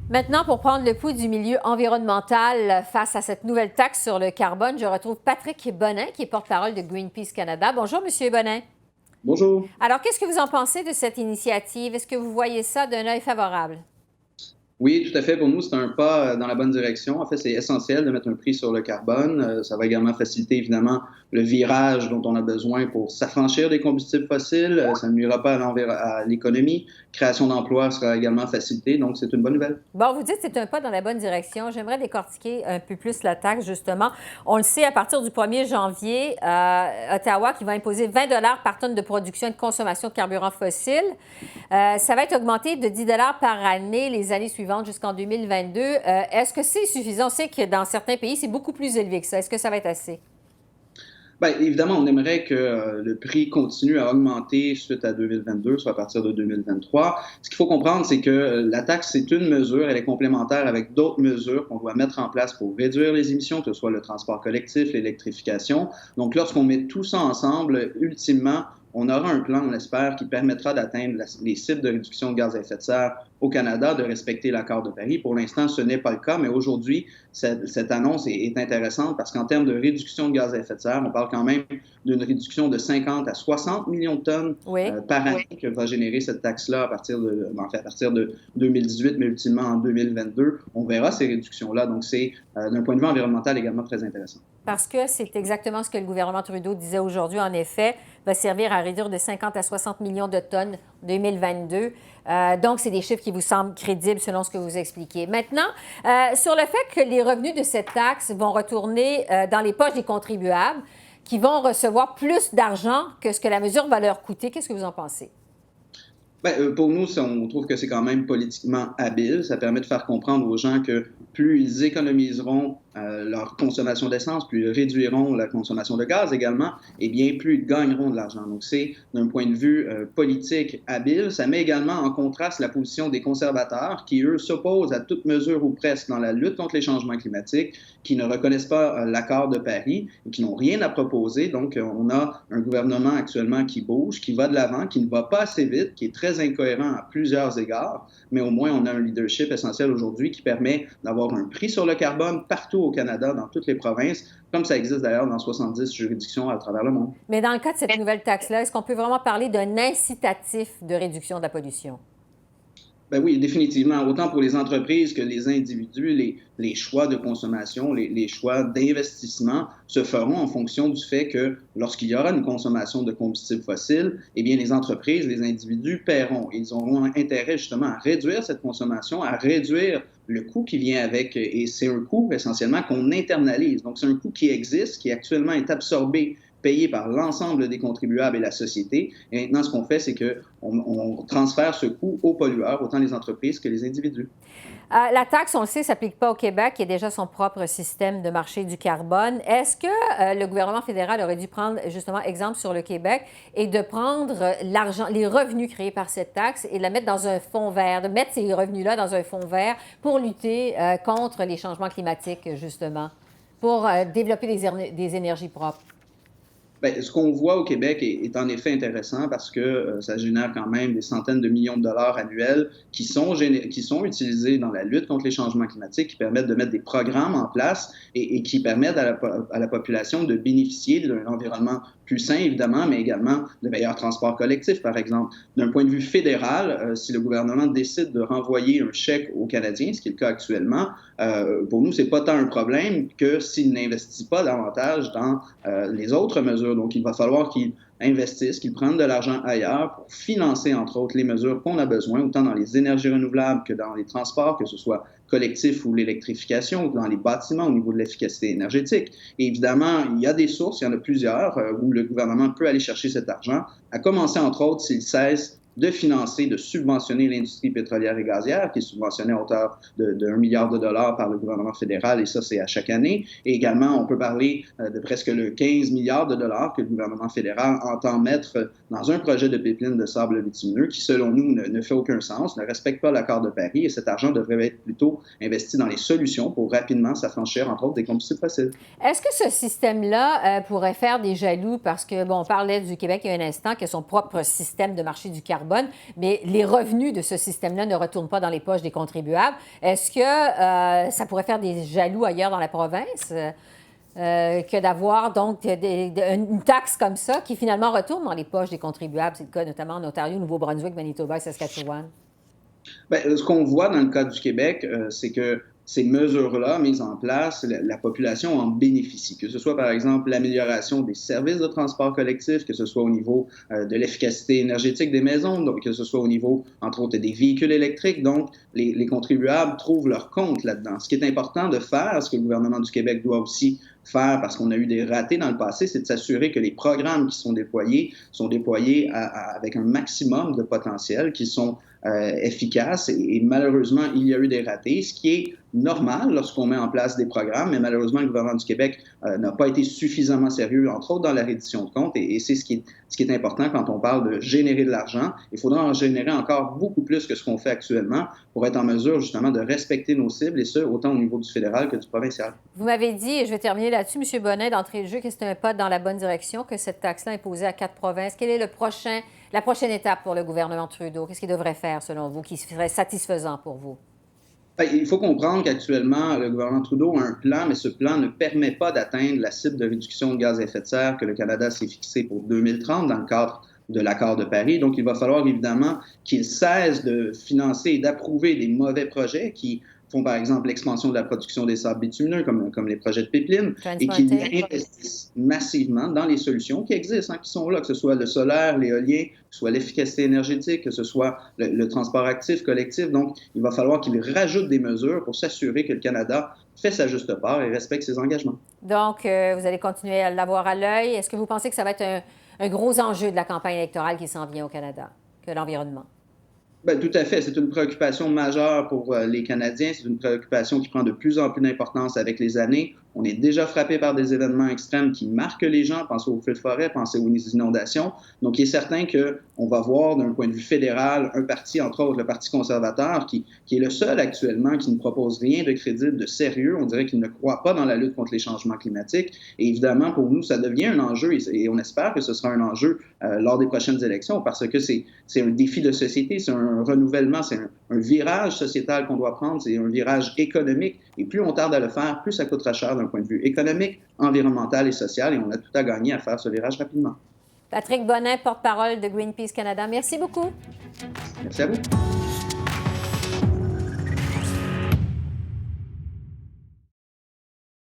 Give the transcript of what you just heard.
Maintenant, pour prendre le pouls du milieu environnemental face à cette nouvelle taxe sur le carbone, je retrouve Patrick Bonin, qui est porte-parole de Greenpeace Canada. Bonjour, Monsieur Bonin. Bonjour. Alors, qu'est-ce que vous en pensez de cette initiative? Est-ce que vous voyez ça d'un œil favorable? Oui, tout à fait. Pour nous, c'est un pas dans la bonne direction. En fait, c'est essentiel de mettre un prix sur le carbone. Ça va également faciliter, évidemment, le virage dont on a besoin pour s'affranchir des combustibles fossiles. Ça ne nuira pas à l'économie. Création d'emplois sera également facilitée. Donc, c'est une bonne nouvelle. Bon, vous dites que c'est un pas dans la bonne direction. J'aimerais décortiquer un peu plus la taxe, justement. On le sait, à partir du 1er janvier, Ottawa qui va imposer 20 par tonne de production et de consommation de carburants fossiles. Ça va être augmenté de 10 par année les années suivantes jusqu'en 2022. Est-ce que c'est suffisant? On sait que dans certains pays, c'est beaucoup plus élevé que ça. Est-ce que ça va être assez? Bien, évidemment, on aimerait que le prix continue à augmenter suite à 2022, soit à partir de 2023. Ce qu'il faut comprendre, c'est que la taxe, c'est une mesure, elle est complémentaire avec d'autres mesures qu'on doit mettre en place pour réduire les émissions, que ce soit le transport collectif, l'électrification. Donc, lorsqu'on met tout ça ensemble, ultimement, on aura un plan, on espère, qui permettra d'atteindre les cibles de réduction de gaz à effet de serre au Canada, de respecter l'accord de Paris. Pour l'instant, ce n'est pas le cas, mais aujourd'hui, cette annonce est intéressante parce qu'en termes de réduction de gaz à effet de serre, on parle quand même d'une réduction de 50 à 60 millions de tonnes par année que va générer cette taxe-là à partir de 2018, mais ultimement en 2022. On verra ces réductions-là. Donc, c'est d'un point de vue environnemental également très intéressant. Parce que c'est exactement ce que le gouvernement Trudeau disait aujourd'hui, en effet, va servir à réduire de 50 à 60 millions de tonnes en 2022. Donc, c'est des chiffres qui vous semblent crédibles selon ce que vous expliquez. Maintenant, sur le fait que les revenus de cette taxe vont retourner dans les poches des contribuables, qui vont recevoir plus d'argent que ce que la mesure va leur coûter, qu'est-ce que vous en pensez? Bien, pour nous, on trouve que c'est quand même politiquement habile. Ça permet de faire comprendre aux gens que plus ils économiseront leur consommation d'essence, plus ils réduiront la consommation de gaz également, et bien plus ils gagneront de l'argent. Donc c'est, d'un point de vue politique, habile. Ça met également en contraste la position des conservateurs qui, eux, s'opposent à toute mesure ou presque dans la lutte contre les changements climatiques, qui ne reconnaissent pas l'accord de Paris et qui n'ont rien à proposer. Donc on a un gouvernement actuellement qui bouge, qui va de l'avant, qui ne va pas assez vite, qui est très incohérent à plusieurs égards, mais au moins on a un leadership essentiel aujourd'hui qui permet d'avoir un prix sur le carbone partout au Canada, dans toutes les provinces, comme ça existe d'ailleurs dans 70 juridictions à travers le monde. Mais dans le cas de cette nouvelle taxe-là, est-ce qu'on peut vraiment parler d'un incitatif de réduction de la pollution? Ben oui, définitivement. Autant pour les entreprises que les individus, les choix de consommation, les choix d'investissement se feront en fonction du fait que lorsqu'il y aura une consommation de combustibles fossiles, eh bien, les entreprises, les individus paieront. Ils auront intérêt justement à réduire cette consommation, à réduire le coût qui vient avec, et c'est un coût essentiellement qu'on internalise. Donc, c'est un coût qui existe, qui actuellement est absorbé payé par l'ensemble des contribuables et la société. Et maintenant, ce qu'on fait, c'est qu'on transfère ce coût aux pollueurs, autant les entreprises que les individus. La taxe, on le sait, ne s'applique pas au Québec, qui a déjà son propre système de marché du carbone. Est-ce que le gouvernement fédéral aurait dû prendre justement exemple sur le Québec et de prendre l'argent, les revenus créés par cette taxe et de la mettre dans un fonds vert, de mettre ces revenus-là dans un fonds vert pour lutter contre les changements climatiques, justement, pour développer des énergies propres? Bien, ce qu'on voit au Québec est en effet intéressant parce que ça génère quand même des centaines de millions de dollars annuels qui sont utilisés dans la lutte contre les changements climatiques, qui permettent de mettre des programmes en place et qui permettent à la population de bénéficier d'un environnement plus sain, évidemment, mais également de meilleurs transports collectifs, par exemple. D'un point de vue fédéral, si le gouvernement décide de renvoyer un chèque aux Canadiens, ce qui est le cas actuellement, pour nous, c'est pas tant un problème que s'il n'investit pas davantage dans les autres mesures. Donc, il va falloir qu'il investissent, qu'ils prennent de l'argent ailleurs pour financer, entre autres, les mesures qu'on a besoin, autant dans les énergies renouvelables que dans les transports, que ce soit collectif ou l'électrification, ou dans les bâtiments au niveau de l'efficacité énergétique. Et évidemment, il y a des sources, il y en a plusieurs, où le gouvernement peut aller chercher cet argent, à commencer, entre autres, s'il cesse de financer, de subventionner l'industrie pétrolière et gazière, qui est subventionnée à hauteur de 1 milliard de dollars par le gouvernement fédéral, et ça, c'est à chaque année. Et également, on peut parler de presque le 15 milliards de dollars que le gouvernement fédéral entend mettre dans un projet de pipeline de sable bitumineux qui, selon nous, ne fait aucun sens, ne respecte pas l'accord de Paris, et cet argent devrait être plutôt investi dans les solutions pour rapidement s'affranchir, entre autres, des combustibles fossiles. Est-ce que ce système-là pourrait faire des jaloux? Parce que, bon, on parlait du Québec il y a un instant, qui a son propre système de marché du carbone. carbone, mais les revenus de ce système-là ne retournent pas dans les poches des contribuables. Est-ce que ça pourrait faire des jaloux ailleurs dans la province que d'avoir donc une taxe comme ça qui finalement retourne dans les poches des contribuables? C'est le cas notamment en Ontario, Nouveau-Brunswick, Manitoba et Saskatchewan. Bien, ce qu'on voit dans le cas du Québec, c'est que ces mesures-là mises en place, la population en bénéficie, que ce soit par exemple l'amélioration des services de transport collectif, que ce soit au niveau de l'efficacité énergétique des maisons, donc que ce soit au niveau, entre autres, des véhicules électriques. Donc, les contribuables trouvent leur compte là-dedans. Ce qui est important de faire, ce que le gouvernement du Québec doit aussi faire, parce qu'on a eu des ratés dans le passé, c'est de s'assurer que les programmes qui sont déployés avec un maximum de potentiel, qui sont efficaces. Et malheureusement, il y a eu des ratés, ce qui est normal lorsqu'on met en place des programmes, mais malheureusement, le gouvernement du Québec n'a pas été suffisamment sérieux, entre autres dans la reddition de comptes, et c'est ce qui est important quand on parle de générer de l'argent. Il faudra en générer encore beaucoup plus que ce qu'on fait actuellement pour être en mesure justement de respecter nos cibles, et ce, autant au niveau du fédéral que du provincial. Vous m'avez dit, et je vais terminer là-dessus, M. Bonnet, d'entrée de jeu, que c'est un pas dans la bonne direction, que cette taxe-là est posée à 4 provinces. Quelle est la prochaine étape pour le gouvernement Trudeau? Qu'est-ce qu'il devrait faire, selon vous, qui serait satisfaisant pour vous? Il faut comprendre qu'actuellement, le gouvernement Trudeau a un plan, mais ce plan ne permet pas d'atteindre la cible de réduction de gaz à effet de serre que le Canada s'est fixée pour 2030 dans le cadre de l'accord de Paris. Donc, il va falloir évidemment qu'il cesse de financer et d'approuver des mauvais projets qui font par exemple l'expansion de la production des sables bitumineux, comme les projets de pipeline, et qu'ils investissent massivement dans les solutions qui existent, qui sont là, que ce soit le solaire, l'éolien, que ce soit l'efficacité énergétique, que ce soit le transport actif, collectif. Donc, il va falloir qu'il rajoute des mesures pour s'assurer que le Canada fait sa juste part et respecte ses engagements. Donc, vous allez continuer à l'avoir à l'œil. Est-ce que vous pensez que ça va être un gros enjeu de la campagne électorale qui s'en vient au Canada, que l'environnement? Bien, tout à fait. C'est une préoccupation majeure pour les Canadiens. C'est une préoccupation qui prend de plus en plus d'importance avec les années. On est déjà frappé par des événements extrêmes qui marquent les gens. Pensez aux feux de forêt, pensez aux inondations. Donc, il est certain qu'on va voir d'un point de vue fédéral un parti, entre autres le Parti conservateur, qui est le seul actuellement qui ne propose rien de crédible, de sérieux. On dirait qu'il ne croit pas dans la lutte contre les changements climatiques. Et évidemment, pour nous, ça devient un enjeu et on espère que ce sera un enjeu lors des prochaines élections parce que c'est un défi de société, c'est un renouvellement, c'est un virage sociétal qu'on doit prendre, c'est un virage économique. Et plus on tarde à le faire, plus ça coûtera cher d'un point de vue économique, environnemental et social. Et on a tout à gagner à faire ce virage rapidement. Patrick Bonnet, porte-parole de Greenpeace Canada. Merci beaucoup. Merci à vous.